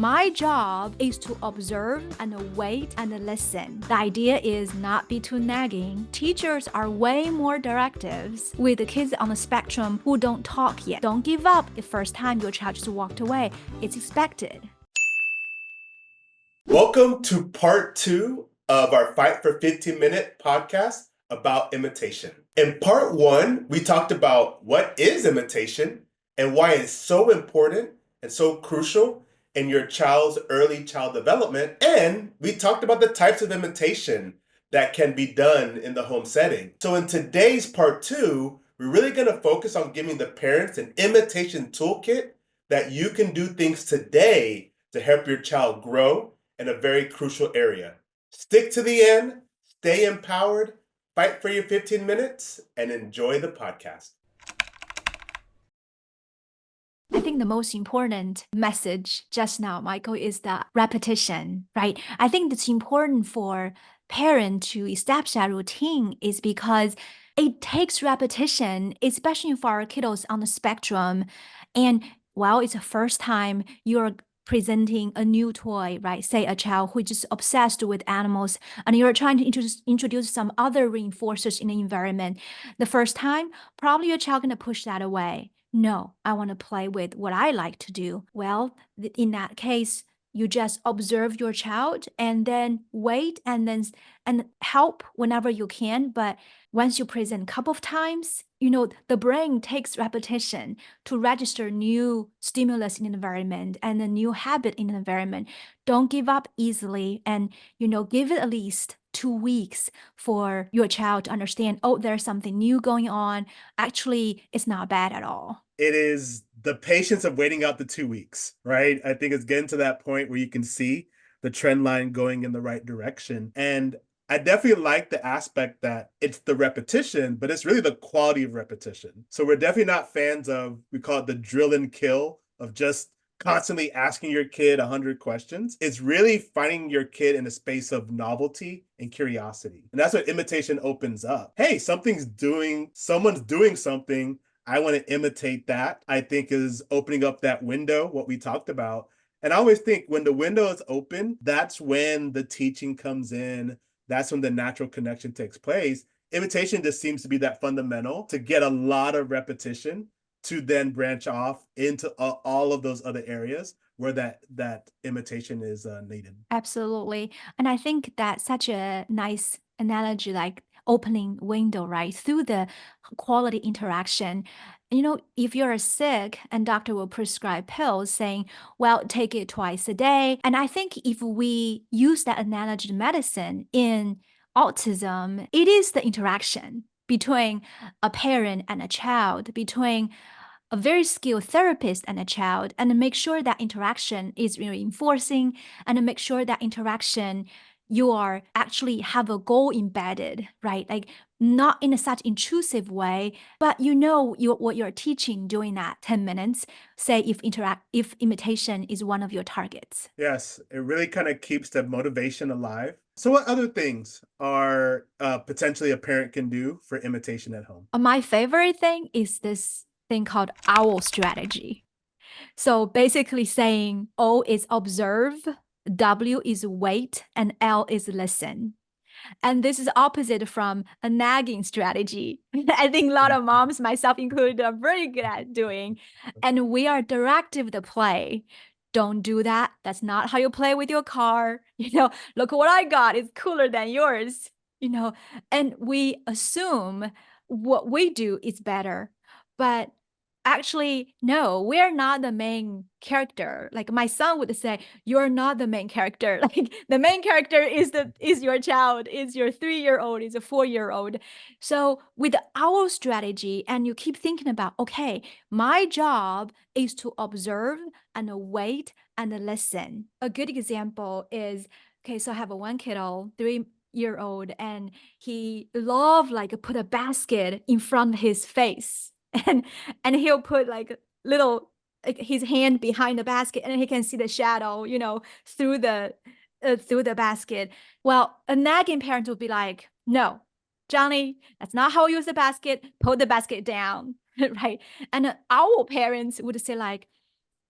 My job is to observe and wait and listen. The idea is not be too nagging. Teachers are way more directives with the kids on the spectrum who don't talk yet. Don't give up the first time your child just walked away. It's expected. Welcome to part 2 of our Fight for 15-minute podcast about imitation. In part 1, we talked about what is imitation and why it's so important and so crucial in your child's early child development. And we talked about the types of imitation that can be done in the home setting. So in today's part 2, we're really going to focus on giving the parents an imitation toolkit that you can do things today to help your child grow in a very crucial area. Stick to the end, stay empowered, fight for your 15 minutes, and enjoy the podcast. I think the most important message just now, Michael, is the repetition, right? I think it's important for parents to establish that routine is because it takes repetition, especially for our kiddos on the spectrum. And while it's the first time you're presenting a new toy, right? Say a child who is just obsessed with animals, and you're trying to introduce some other reinforcers in the environment. The first time, probably your child gonna push that away. No, I want to play with what I like to do. Well, in that case, you just observe your child and then wait and help whenever you can. But once you present a couple of times, the brain takes repetition to register new stimulus in the environment and a new habit in the environment. Don't give up easily and, give it at least 2 weeks for your child to understand, oh, there's something new going on. Actually, it's not bad at all. It is the patience of waiting out the 2 weeks, right? I think it's getting to that point where you can see the trend line going in the right direction. And I definitely like the aspect that it's the repetition, but it's really the quality of repetition. So we're definitely not fans of, we call it the drill and kill of just constantly asking your kid 100 questions. It's really finding your kid in a space of novelty and curiosity. And that's what imitation opens up. Hey, someone's doing something. I want to imitate that. I think is opening up that window, what we talked about. And I always think when the window is open, that's when the teaching comes in. That's when the natural connection takes place. Imitation just seems to be that fundamental to get a lot of repetition to then branch off into all of those other areas where that imitation is needed. Absolutely. And I think that's such a nice analogy, like opening window, right? Through the quality interaction. If you're sick and doctor will prescribe pills saying, well, take it twice a day. And I think if we use that analogy to medicine in autism, it is the interaction between a parent and a child, between a very skilled therapist and a child, and make sure that interaction is reinforcing, and make sure that interaction you are actually have a goal embedded, right? Like not in a such intrusive way, but what you're teaching during that 10 minutes, say if imitation is one of your targets. Yes, it really kind of keeps the motivation alive. So what other things are potentially a parent can do for imitation at home? My favorite thing is this thing called OWL strategy. So basically saying O is observe, W is wait, and L is listen. And this is opposite from a nagging strategy. I think a lot of moms, myself included, are very good at doing. And we are directive the play. Don't do that. That's not how you play with your car. Look what I got. It's cooler than yours. And we assume what we do is better. But actually, no, we're not the main character. Like my son would say, you're not the main character. Like the main character is your child, is your 3-year-old, is a 4-year-old. So with our strategy, and you keep thinking about, okay, my job is to observe and wait and listen. A good example is, okay, so I have one kiddo, 3-year-old, and he put a basket in front of his face. And he'll put his hand behind the basket, and he can see the shadow, through the basket. Well, a nagging parent would be like, no, Johnny, that's not how you use the basket. Put the basket down, right? And our parents would say like,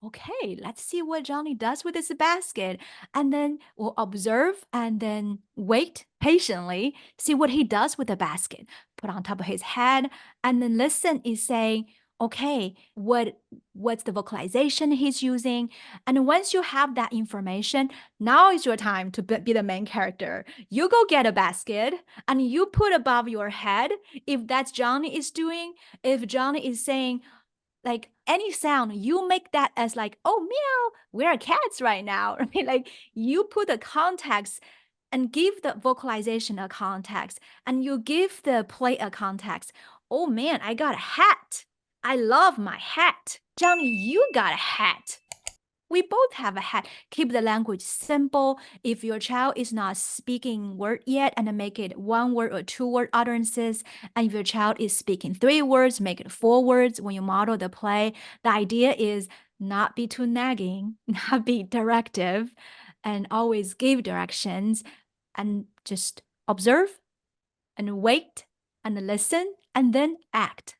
Okay, let's see what Johnny does with this basket. And then we'll observe and then wait patiently, see what he does with the basket. Put on top of his head, and then listen is saying, okay, what's the vocalization he's using? And once you have that information, now is your time to be the main character. You go get a basket and you put above your head if that's Johnny is doing. If Johnny is saying, like any sound, you make that as like, oh meow, we're cats right now. I mean, like you put the context and give the vocalization a context, and you give the play a context. Oh man, I got a hat. I love my hat. Johnny, you got a hat. We both have a hat. Keep the language simple. If your child is not speaking word yet, and then make it one word or two word utterances. And if your child is speaking 3 words, make it 4 words when you model the play. The idea is not be too nagging, not be directive, and always give directions and just observe and wait and listen and then act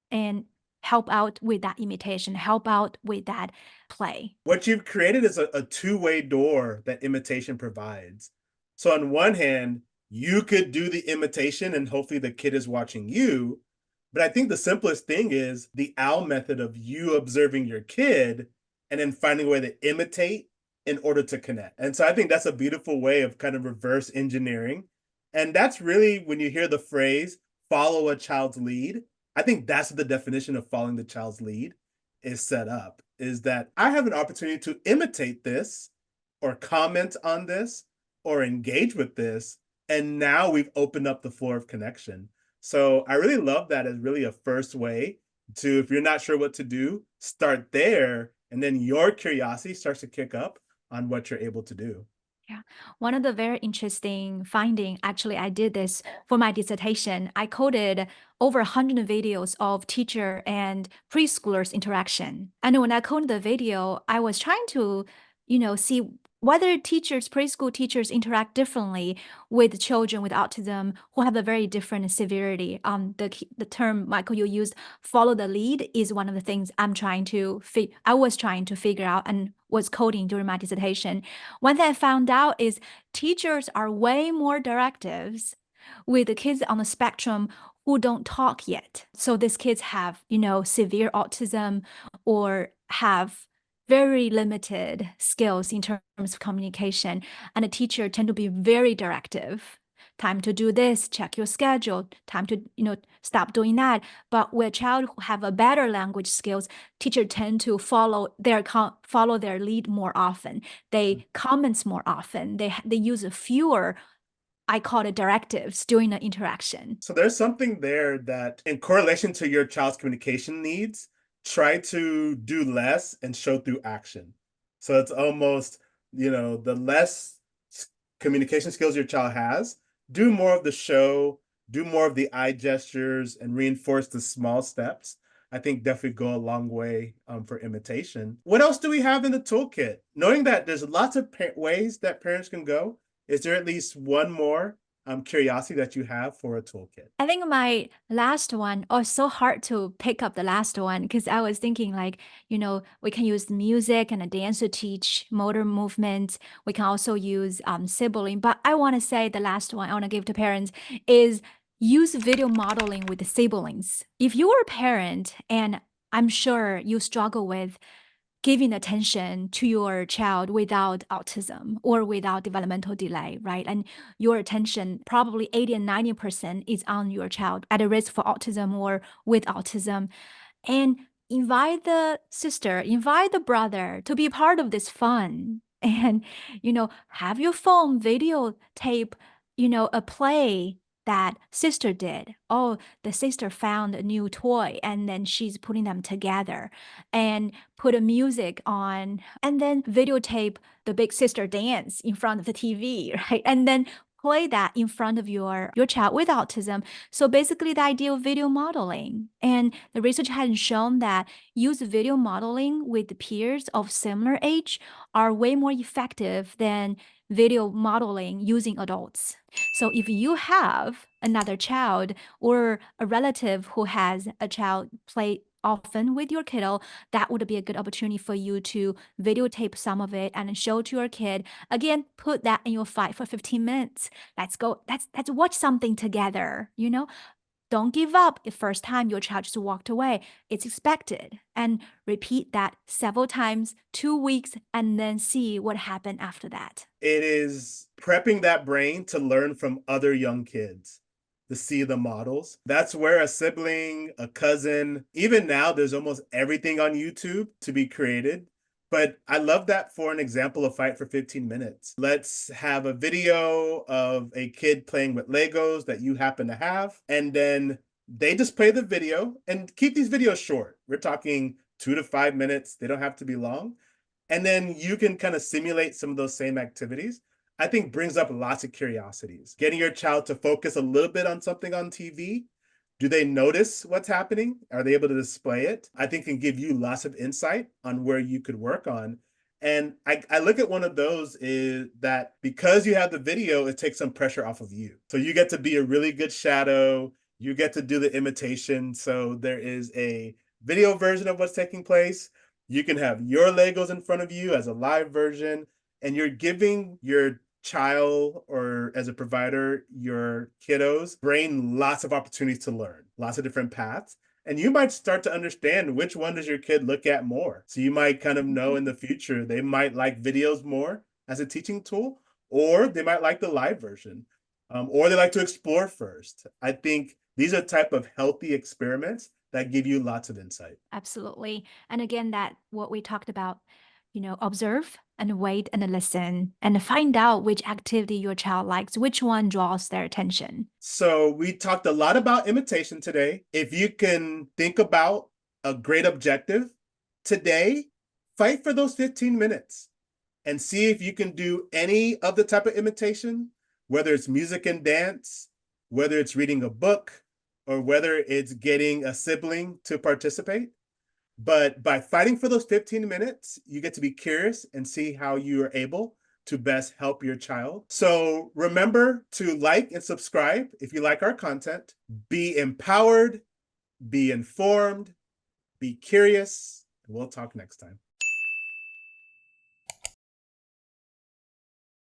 and help out with that imitation, help out with that play. What you've created is a two-way door that imitation provides. So on one hand, you could do the imitation and hopefully the kid is watching you. But I think the simplest thing is the owl method of you observing your kid and then finding a way to imitate in order to connect. And so I think that's a beautiful way of kind of reverse engineering. And that's really when you hear the phrase follow a child's lead. I think that's the definition of following the child's lead is set up, is that I have an opportunity to imitate this or comment on this or engage with this. And now we've opened up the floor of connection. So I really love that as really a first way to, if you're not sure what to do, start there. And then your curiosity starts to kick up on what you're able to do. Yeah. One of the very interesting finding, actually, I did this for my dissertation. I coded over 100 videos of teacher and preschoolers interaction. And when I coded the video, I was trying to, see whether teachers, preschool teachers interact differently with children with autism who have a very different severity. The term, Michael, you used, follow the lead, is one of the things I was trying to figure out and was coding during my dissertation. One thing I found out is teachers are way more directives with the kids on the spectrum who don't talk yet. So these kids have, severe autism or have very limited skills in terms of communication. And the teacher tend to be very directive. Time to do this, check your schedule, time to, stop doing that. But with a child who have a better language skills, teacher tend to follow their lead more often. They comments more often. They use fewer, I call it, directives during the interaction. So there's something there that, in correlation to your child's communication needs, try to do less and show through action. So it's almost, the less communication skills your child has, do more of the show, do more of the eye gestures, and reinforce the small steps. I think definitely go a long way for imitation. What else do we have in the toolkit? Knowing that there's lots of ways that parents can go, is there at least one more curiosity that you have for a toolkit? I think my last one, oh, so hard to pick up the last one because I was thinking like, we can use music and a dance to teach motor movements. We can also use sibling. But I want to say the last one I want to give to parents is use video modeling with the siblings. If you are a parent, and I'm sure you struggle with giving attention to your child without autism or without developmental delay, right? And your attention, probably 80 and 90% is on your child at a risk for autism or with autism. And invite the sister, invite the brother to be part of this fun. And, have your phone videotape, a play that sister did. Oh, the sister found a new toy and then she's putting them together, and put a music on, and then videotape the big sister dance in front of the TV, right? And then play that in front of your child with autism. So basically the idea of video modeling. And the research has shown that use video modeling with peers of similar age are way more effective than video modeling using adults. So if you have another child or a relative who has a child play often with your kiddo, that would be a good opportunity for you to videotape some of it and show to your kid. Again, put that in your fight for 15 minutes. Let's go. Let's watch something together, you know? Don't give up the first time your child just walked away. It's expected. And repeat that several times, 2 weeks, and then see what happened after that. It is prepping that brain to learn from other young kids, to see the models. That's where a sibling, a cousin, even now, there's almost everything on YouTube to be created. But I love that for an example of Fight for 15 minutes. Let's have a video of a kid playing with Legos that you happen to have, and then they just play the video and keep these videos short. We're talking 2 to 5 minutes. They don't have to be long. And then you can kind of simulate some of those same activities. I think brings up lots of curiosities. Getting your child to focus a little bit on something on TV. Do they notice what's happening? Are they able to display it? I think can give you lots of insight on where you could work on. And I look at one of those is that because you have the video, it takes some pressure off of you. So you get to be a really good shadow. You get to do the imitation. So there is a video version of what's taking place. You can have your Legos in front of you as a live version, and you're giving your child, or as a provider, your kiddos brain lots of opportunities to learn, lots of different paths. And you might start to understand which one does your kid look at more. So you might kind of know in the future, they might like videos more as a teaching tool, or they might like the live version, or they like to explore first. I think these are type of healthy experiments that give you lots of insight. Absolutely. And again, that what we talked about, observe and wait and listen and find out which activity your child likes, which one draws their attention. So we talked a lot about imitation today. If you can think about a great objective today, fight for those 15 minutes and see if you can do any of the type of imitation, whether it's music and dance, whether it's reading a book, or whether it's getting a sibling to participate. But by fighting for those 15 minutes, you get to be curious and see how you are able to best help your child. So remember to like and subscribe if you like our content. Be empowered, be informed, be curious. We'll talk next time.